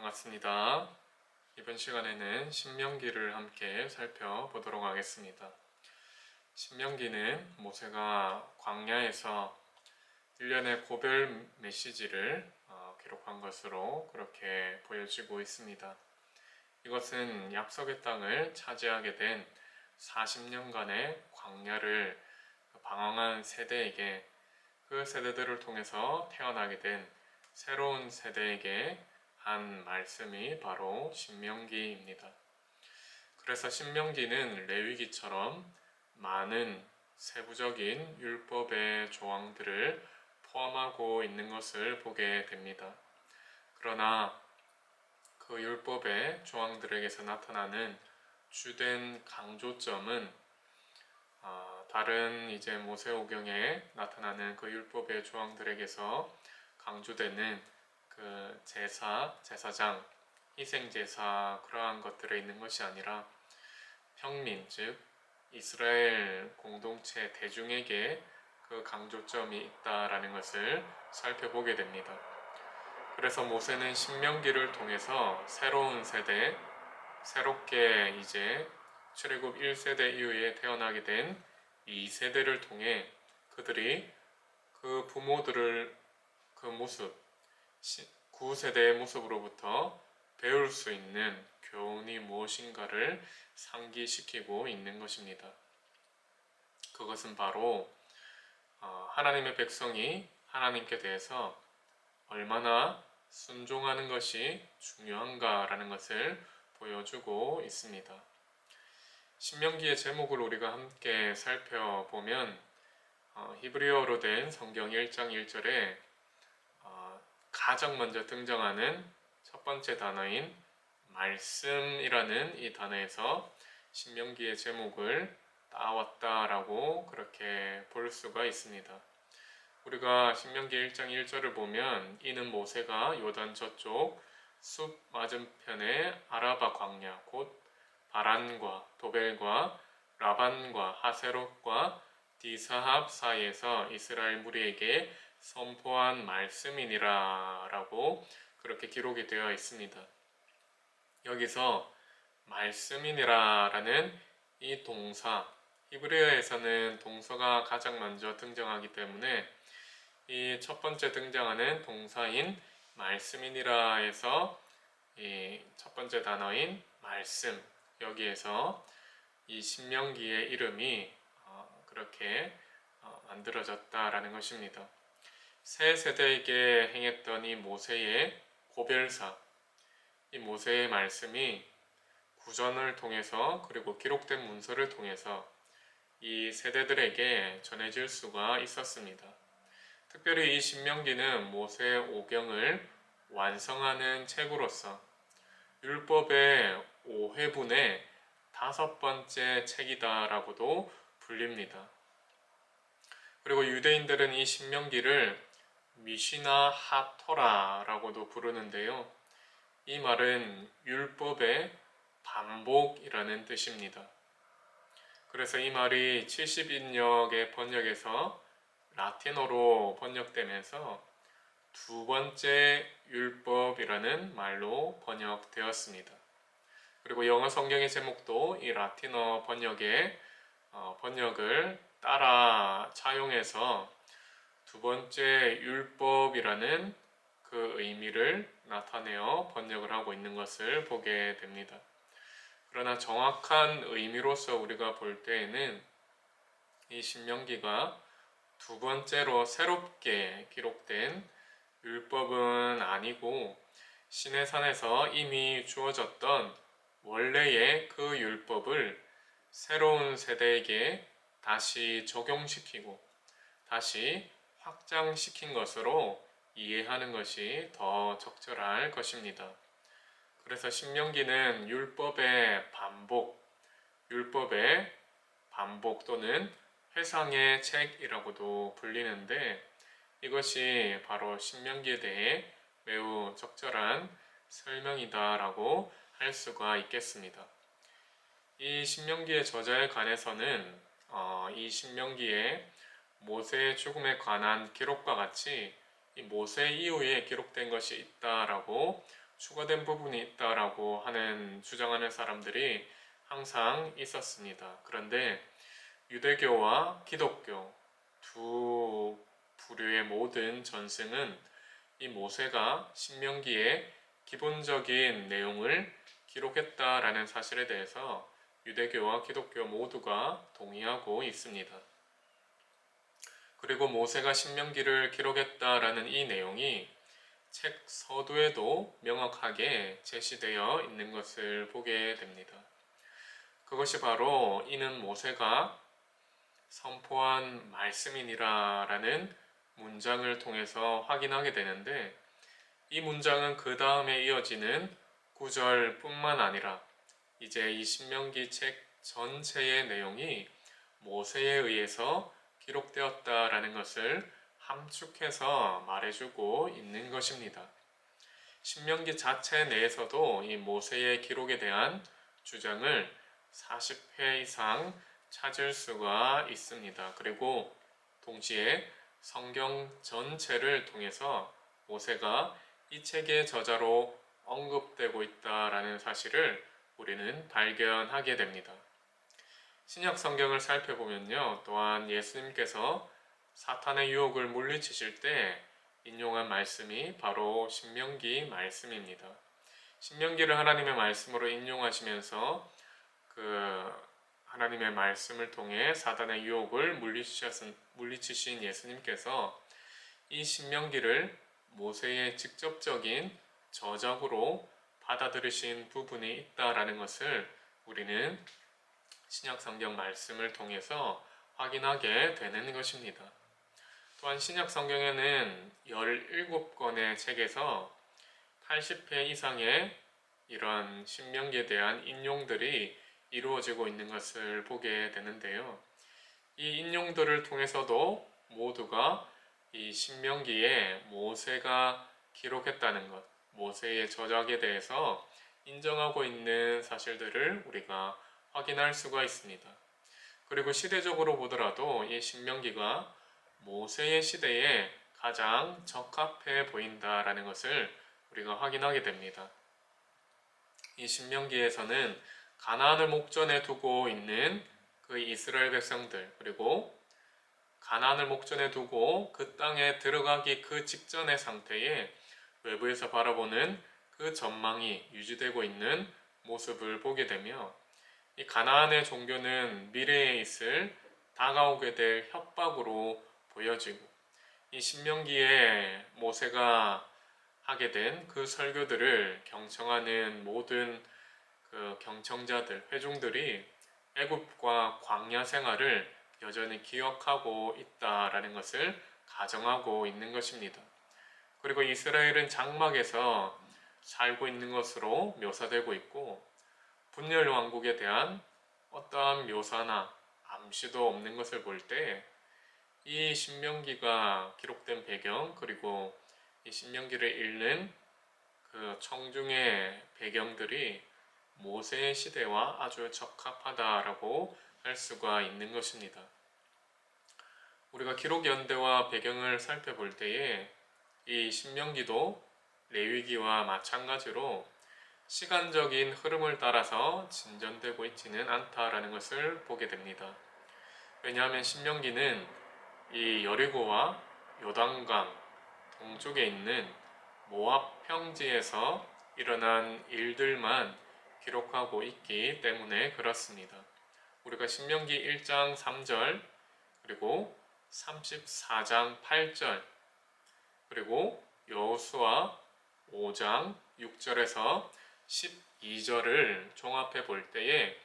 반갑습니다. 이번 시간에는 신명기를 함께 살펴보도록 하겠습니다. 신명기는 모세가 광야에서 일련의 고별 메시지를 기록한 것으로 그렇게 보여지고 있습니다. 이것은 약속의 땅을 차지하게 된 40년간의 광야를 방황한 세대에게, 그 세대들을 통해서 태어나게 된 새로운 세대에게 한 말씀이 바로 신명기입니다. 그래서 신명기는 레위기처럼 많은 세부적인 율법의 조항들을 포함하고 있는 것을 보게 됩니다. 그러나 그 율법의 조항들에게서 나타나는 주된 강조점은 다른 모세오경에 나타나는 그 율법의 조항들에게서 강조되는 그 제사장, 희생제사 그러한 것들에 있는 것이 아니라 평민, 즉 이스라엘 공동체 대중에게 그 강조점이 있다라는 것을 살펴보게 됩니다. 그래서 모세는 신명기를 통해서 새로운 세대, 새롭게 이제 출애굽 1세대 이후에 태어나게 된 2세대를 통해 그들이 그 부모들을 그 모습, 9세대의 모습으로부터 배울 수 있는 교훈이 무엇인가를 상기시키고 있는 것입니다. 그것은 바로 하나님의 백성이 하나님께 대해서 얼마나 순종하는 것이 중요한가라는 것을 보여주고 있습니다. 신명기의 제목을 우리가 함께 살펴보면 히브리어로 된 성경 1장 1절에 가장 먼저 등장하는 첫 번째 단어인 말씀이라는 이 단어에서 신명기의 제목을 따왔다라고 그렇게 볼 수가 있습니다. 우리가 신명기 1장 1절을 보면 이는 모세가 요단 저쪽 숲 맞은편의 아라바 광야 곧 바란과 도벨과 라반과 하세롯과 디사합 사이에서 이스라엘 무리에게 선포한 말씀이니라 라고 그렇게 기록이 되어 있습니다. 여기서 말씀이니라 라는 이 동사, 히브리어에서는 동사가 가장 먼저 등장하기 때문에 이 첫 번째 등장하는 동사인 말씀이니라에서 이 첫 번째 단어인 말씀, 여기에서 이 신명기의 이름이 그렇게 만들어졌다라는 것입니다. 새 세대에게 행했던 이 모세의 고별사, 이 모세의 말씀이 구전을 통해서 그리고 기록된 문서를 통해서 이 세대들에게 전해질 수가 있었습니다. 특별히 이 신명기는 모세 오경을 완성하는 책으로서 율법의 5회분의 5번째 책이다라고도 불립니다. 그리고 유대인들은 이 신명기를 미시나 하토라라고도 부르는데요. 이 말은 율법의 반복이라는 뜻입니다. 그래서 이 말이 70인역의 번역에서 라틴어로 번역되면서 두 번째 율법이라는 말로 번역되었습니다. 그리고 영어 성경의 제목도 이 라틴어 번역을 따라 차용해서 두 번째 율법이라는 그 의미를 나타내어 번역을 하고 있는 것을 보게 됩니다. 그러나 정확한 의미로서 우리가 볼 때에는 이 신명기가 두 번째로 새롭게 기록된 율법은 아니고 시내산에서 이미 주어졌던 원래의 그 율법을 새로운 세대에게 다시 적용시키고 다시 확장시킨 것으로 이해하는 것이 더 적절할 것입니다. 그래서 신명기는 율법의 반복 또는 회상의 책이라고도 불리는데 이것이 바로 신명기에 대해 매우 적절한 설명이다라고 할 수가 있겠습니다. 이 신명기의 저자에 관해서는 이 신명기에 모세의 죽음에 관한 기록과 같이 이 모세 이후에 기록된 것이 있다라고 추가된 부분이 있다라고 하는 주장하는 사람들이 항상 있었습니다. 그런데 유대교와 기독교 두 부류의 모든 전승은 이 모세가 신명기에 기본적인 내용을 기록했다라는 사실에 대해서 유대교와 기독교 모두가 동의하고 있습니다. 그리고 모세가 신명기를 기록했다라는 이 내용이 책 서두에도 명확하게 제시되어 있는 것을 보게 됩니다. 그것이 바로 이는 모세가 선포한 말씀이니라라는 문장을 통해서 확인하게 되는데, 이 문장은 그 다음에 이어지는 구절뿐만 아니라 이제 이 신명기 책 전체의 내용이 모세에 의해서 기록되었다라는 것을 함축해서 말해주고 있는 것입니다. 신명기 자체 내에서도 이 모세의 기록에 대한 주장을 40회 이상 찾을 수가 있습니다. 그리고 동시에 성경 전체를 통해서 모세가 이 책의 저자로 언급되고 있다라는 사실을 우리는 발견하게 됩니다. 신약 성경을 살펴보면요, 또한 예수님께서 사탄의 유혹을 물리치실 때 인용한 말씀이 바로 신명기 말씀입니다. 신명기를 하나님의 말씀으로 인용하시면서 그 하나님의 말씀을 통해 사탄의 유혹을 물리치신 예수님께서 이 신명기를 모세의 직접적인 저작으로 받아들이신 부분이 있다라는 것을 우리는 신약 성경 말씀을 통해서 확인하게 되는 것입니다. 또한 신약 성경에는 17권의 책에서 80회 이상의 이런 신명기에 대한 인용들이 이루어지고 있는 것을 보게 되는데요. 이 인용들을 통해서도 모두가 이 신명기에 모세가 기록했다는 것, 모세의 저작에 대해서 인정하고 있는 사실들을 우리가 확인할 수가 있습니다. 그리고 시대적으로 보더라도 이 신명기가 모세의 시대에 가장 적합해 보인다라는 것을 우리가 확인하게 됩니다. 이 신명기에서는 가나안을 목전에 두고 있는 그 이스라엘 백성들, 그리고 가나안을 목전에 두고 그 땅에 들어가기 그 직전의 상태에 외부에서 바라보는 그 전망이 유지되고 있는 모습을 보게 되며, 이 가나안의 종교는 미래에 있을 다가오게 될 협박으로 보여지고, 이 신명기에 모세가 하게 된 그 설교들을 경청하는 모든 그 경청자들, 회중들이 애굽과 광야 생활을 여전히 기억하고 있다라는 것을 가정하고 있는 것입니다. 그리고 이스라엘은 장막에서 살고 있는 것으로 묘사되고 있고, 분열 왕국에 대한 어떠한 묘사나 암시도 없는 것을 볼 때 이 신명기가 기록된 배경, 그리고 이 신명기를 읽는 그 청중의 배경들이 모세의 시대와 아주 적합하다라고 할 수가 있는 것입니다. 우리가 기록 연대와 배경을 살펴볼 때에 이 신명기도 레위기와 마찬가지로 시간적인 흐름을 따라서 진전되고 있지는 않다라는 것을 보게 됩니다. 왜냐하면 신명기는 이 여리고와 요단강 동쪽에 있는 모압 평지에서 일어난 일들만 기록하고 있기 때문에 그렇습니다. 우리가 신명기 1장 3절, 그리고 34장 8절, 그리고 여호수아 5장 6절에서 12절을 종합해 볼 때에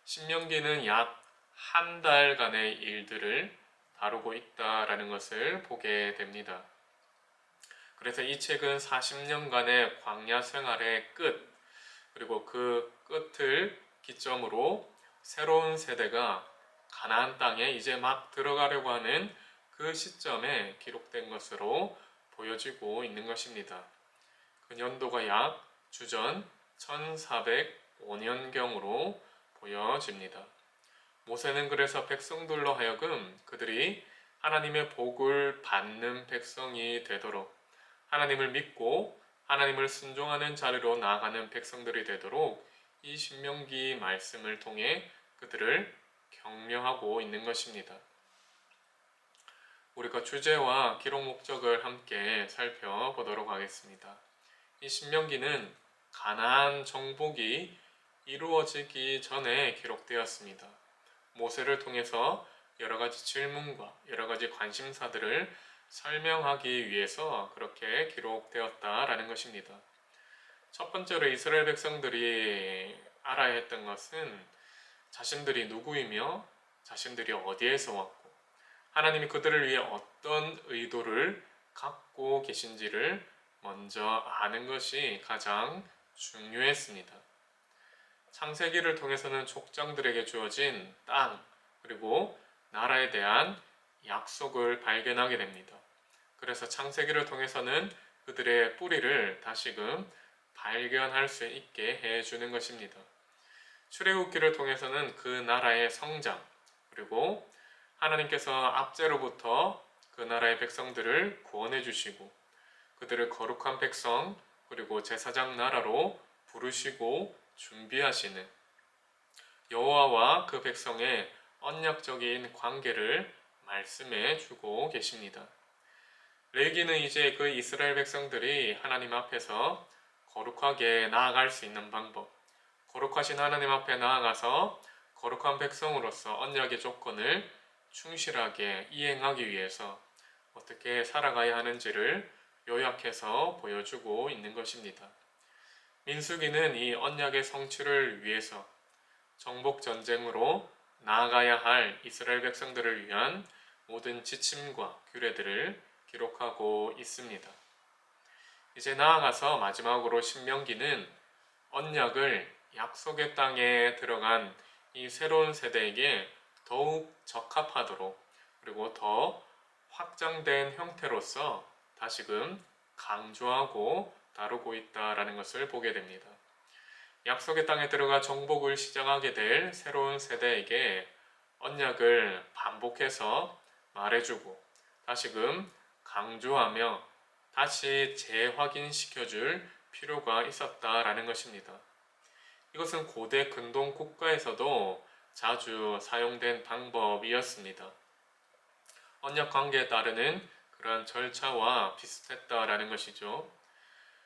신명기는 약 한 달간의 일들을 다루고 있다라는 것을 보게 됩니다. 그래서 이 책은 40년간의 광야 생활의 끝, 그리고 그 끝을 기점으로 새로운 세대가 가나안 땅에 이제 막 들어가려고 하는 그 시점에 기록된 것으로 보여지고 있는 것입니다. 그 연도가 약 주전 1405년경으로 보여집니다. 모세는 그래서 백성들로 하여금 그들이 하나님의 복을 받는 백성이 되도록, 하나님을 믿고 하나님을 순종하는 자리로 나아가는 백성들이 되도록 이 신명기 말씀을 통해 그들을 격려하고 있는 것입니다. 우리가 주제와 기록 목적을 함께 살펴보도록 하겠습니다. 이 신명기는 가나안 정복이 이루어지기 전에 기록되었습니다. 모세를 통해서 여러 가지 질문과 여러 가지 관심사들을 설명하기 위해서 그렇게 기록되었다라는 것입니다. 첫 번째로 이스라엘 백성들이 알아야 했던 것은 자신들이 누구이며 자신들이 어디에서 왔고 하나님이 그들을 위해 어떤 의도를 갖고 계신지를 먼저 아는 것이 가장 중요했습니다. 창세기를 통해서는 족장들에게 주어진 땅 그리고 나라에 대한 약속을 발견하게 됩니다. 그래서 창세기를 통해서는 그들의 뿌리를 다시금 발견할 수 있게 해주는 것입니다. 출애굽기를 통해서는 그 나라의 성장 그리고 하나님께서 압제로부터 그 나라의 백성들을 구원해 주시고 그들을 거룩한 백성 그리고 제사장 나라로 부르시고 준비하시는 여호와와 그 백성의 언약적인 관계를 말씀해 주고 계십니다. 레위기는 이제 그 이스라엘 백성들이 하나님 앞에서 거룩하게 나아갈 수 있는 방법, 거룩하신 하나님 앞에 나아가서 거룩한 백성으로서 언약의 조건을 충실하게 이행하기 위해서 어떻게 살아가야 하는지를 요약해서 보여주고 있는 것입니다. 민수기는 이 언약의 성취를 위해서 정복 전쟁으로 나아가야 할 이스라엘 백성들을 위한 모든 지침과 규례들을 기록하고 있습니다. 이제 나아가서 마지막으로 신명기는 언약을 약속의 땅에 들어간 이 새로운 세대에게 더욱 적합하도록 그리고 더 확장된 형태로서 다시금 강조하고 다루고 있다라는 것을 보게 됩니다. 약속의 땅에 들어가 정복을 시작하게 될 새로운 세대에게 언약을 반복해서 말해주고 다시금 강조하며 다시 재확인시켜줄 필요가 있었다라는 것입니다. 이것은 고대 근동 국가에서도 자주 사용된 방법이었습니다. 언약 관계에 따르는 그러한 절차와 비슷했다라는 것이죠.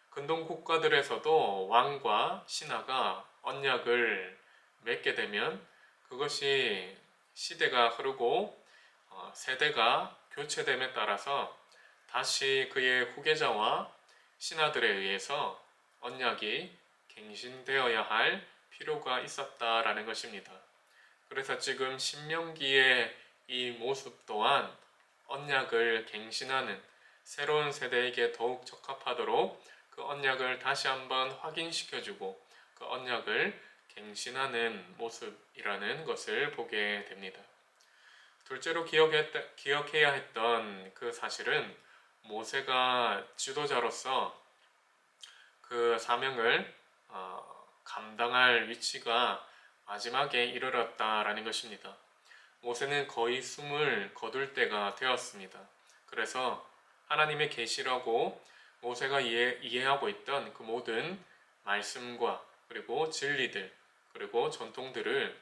근동 국가들에서도 왕과 신하가 언약을 맺게 되면 그것이 시대가 흐르고 세대가 교체됨에 따라서 다시 그의 후계자와 신하들에 의해서 언약이 갱신되어야 할 필요가 있었다라는 것입니다. 그래서 지금 신명기의 이 모습 또한 언약을 갱신하는 새로운 세대에게 더욱 적합하도록 그 언약을 다시 한번 확인시켜주고 그 언약을 갱신하는 모습이라는 것을 보게 됩니다. 둘째로 기억해야 했던 그 사실은 모세가 지도자로서 그 사명을 감당할 위치가 마지막에 이르렀다라는 것입니다. 모세는 거의 숨을 거둘 때가 되었습니다. 그래서 하나님의 계시라고 모세가 이해하고 있던 그 모든 말씀과 그리고 진리들 그리고 전통들을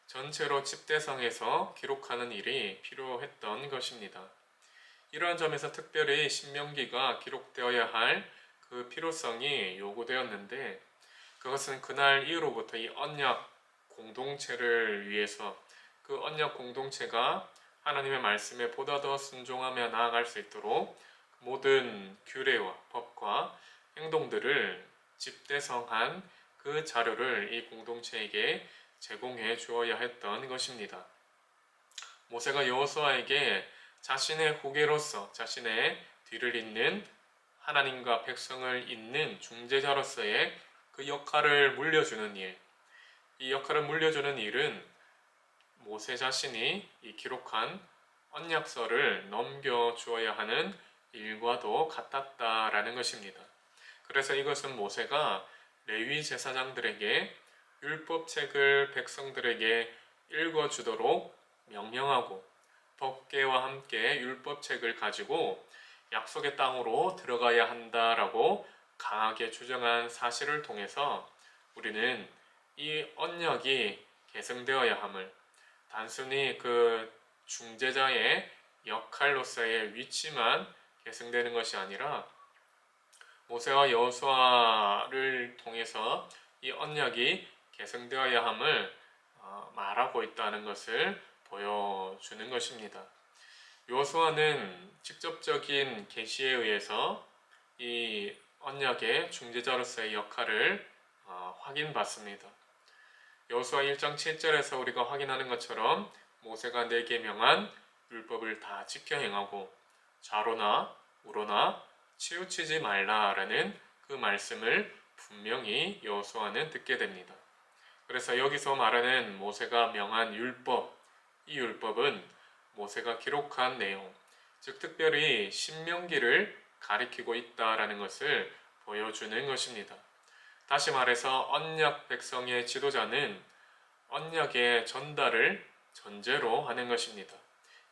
전체로 집대성에서 기록하는 일이 필요했던 것입니다. 이러한 점에서 특별히 신명기가 기록되어야 할 그 필요성이 요구되었는데 그것은 그날 이후로부터 이 언약 공동체를 위해서 그 언약 공동체가 하나님의 말씀에 보다 더 순종하며 나아갈 수 있도록 모든 규례와 법과 행동들을 집대성한 그 자료를 이 공동체에게 제공해 주어야 했던 것입니다. 모세가 여호수아에게 자신의 후계로서 자신의 뒤를 잇는 하나님과 백성을 잇는 중재자로서의 그 역할을 물려주는 일, 이 역할을 물려주는 일은 모세 자신이 이 기록한 언약서를 넘겨주어야 하는 일과도 같았다라는 것입니다. 그래서 이것은 모세가 레위 제사장들에게 율법책을 백성들에게 읽어주도록 명령하고 법궤와 함께 율법책을 가지고 약속의 땅으로 들어가야 한다라고 강하게 주장한 사실을 통해서 우리는 이 언약이 계승되어야 함을, 단순히 그 중재자의 역할로서의 위치만 계승되는 것이 아니라 모세와 여호수아를 통해서 이 언약이 계승되어야 함을 말하고 있다는 것을 보여주는 것입니다. 여호수아는 직접적인 계시에 의해서 이 언약의 중재자로서의 역할을 확인받습니다. 여호수아 1장 7절에서 우리가 확인하는 것처럼 모세가 내게 명한 율법을 다 지켜 행하고 좌로나 우로나 치우치지 말라라는 그 말씀을 분명히 여호수아는 듣게 됩니다. 그래서 여기서 말하는 모세가 명한 율법, 이 율법은 모세가 기록한 내용, 즉 특별히 신명기를 가리키고 있다라는 것을 보여주는 것입니다. 다시 말해서 언약 백성의 지도자는 언약의 전달을 전제로 하는 것입니다.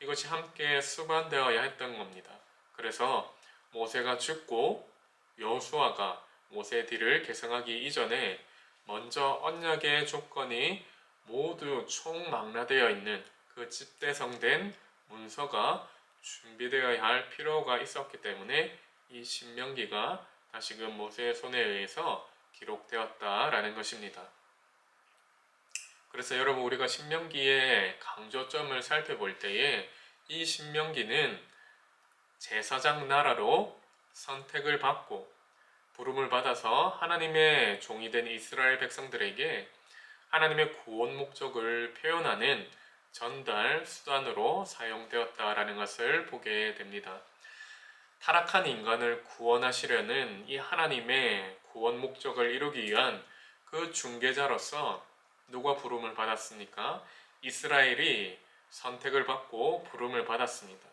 이것이 함께 수반되어야 했던 겁니다. 그래서 모세가 죽고 여호수아가 모세 뒤를 계승하기 이전에 먼저 언약의 조건이 모두 총망라되어 있는 그 집대성된 문서가 준비되어야 할 필요가 있었기 때문에 이 신명기가 다시금 모세의 손에 의해서 기록되었다라는 것입니다. 그래서 여러분, 우리가 신명기의 강조점을 살펴볼 때에 이 신명기는 제사장 나라로 선택을 받고 부름을 받아서 하나님의 종이 된 이스라엘 백성들에게 하나님의 구원 목적을 표현하는 전달 수단으로 사용되었다라는 것을 보게 됩니다. 타락한 인간을 구원하시려는 이 하나님의 구원 목적을 이루기 위한 그 중개자로서 누가 부름을 받았습니까? 이스라엘이 선택을 받고 부름을 받았습니다.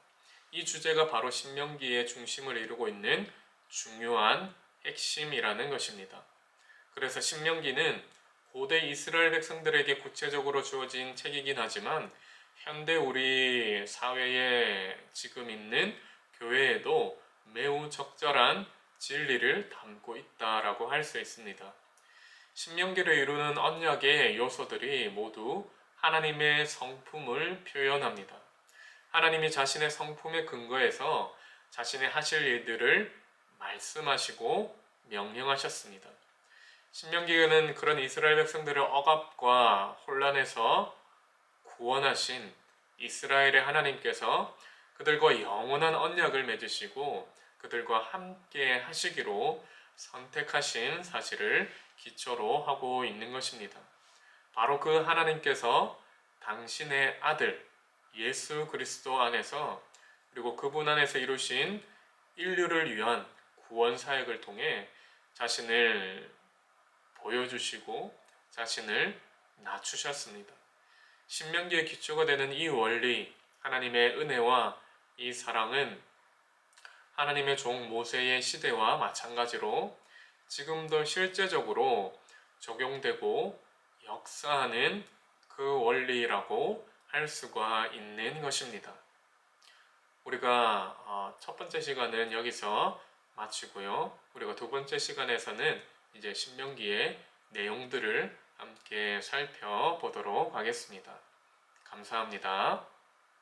이 주제가 바로 신명기의 중심을 이루고 있는 중요한 핵심이라는 것입니다. 그래서 신명기는 고대 이스라엘 백성들에게 구체적으로 주어진 책이긴 하지만 현대 우리 사회에 지금 있는 교회에도 매우 적절한 진리를 담고 있다라고 할 수 있습니다. 신명기를 이루는 언약의 요소들이 모두 하나님의 성품을 표현합니다. 하나님이 자신의 성품에 근거해서 자신의 하실 일들을 말씀하시고 명령하셨습니다. 신명기는 그런 이스라엘 백성들을 억압과 혼란에서 구원하신 이스라엘의 하나님께서 그들과 영원한 언약을 맺으시고 그들과 함께 하시기로 선택하신 사실을 기초로 하고 있는 것입니다. 바로 그 하나님께서 당신의 아들 예수 그리스도 안에서 그리고 그분 안에서 이루신 인류를 위한 구원 사역을 통해 자신을 보여주시고 자신을 낮추셨습니다. 신명기의 기초가 되는 이 원리, 하나님의 은혜와 이 사랑은 하나님의 종 모세의 시대와 마찬가지로 지금도 실제적으로 적용되고 역사하는 그 원리라고 할 수가 있는 것입니다. 우리가 첫 번째 시간은 여기서 마치고요. 우리가 두 번째 시간에서는 이제 신명기의 내용들을 함께 살펴보도록 하겠습니다. 감사합니다.